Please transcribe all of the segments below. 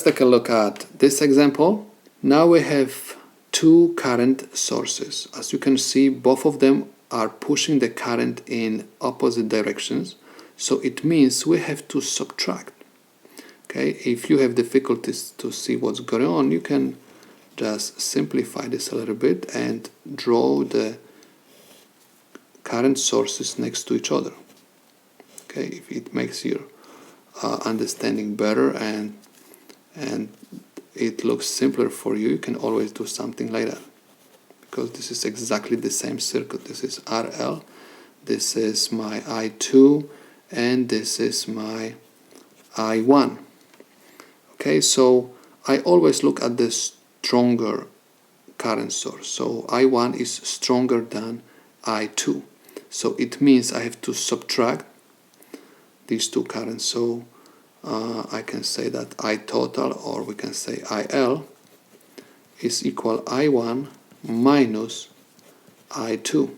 take a look at this example. Now we have two current sources. As you can see, both of them are pushing the current in opposite directions. So it means we have to subtract. Okay, if you have difficulties to see what's going on, you can just simplify this a little bit and draw the current sources next to each other. Okay, if it makes your understanding better and it looks simpler for you, you can always do something like that, because this is exactly the same circuit. This is RL, this is my I2, and this is my I1. Okay, so I always look at the stronger current source. So I1 is stronger than I2. So it means I have to subtract these two currents. So I can say that I total, or we can say IL, is equal I1 minus I2.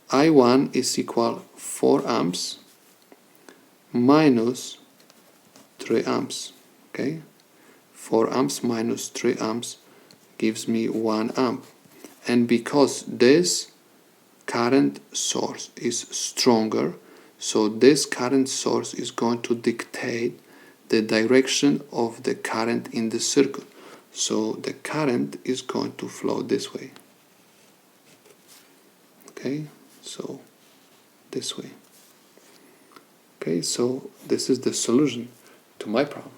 I1 is equal 4 amps minus 3 amps. Okay, 4 amps minus 3 amps gives me 1 amp. And because this current source is stronger, so this current source is going to dictate the direction of the current in the circuit. So the current is going to flow this way. Okay, so this way. Okay, so this is the solution to my problem.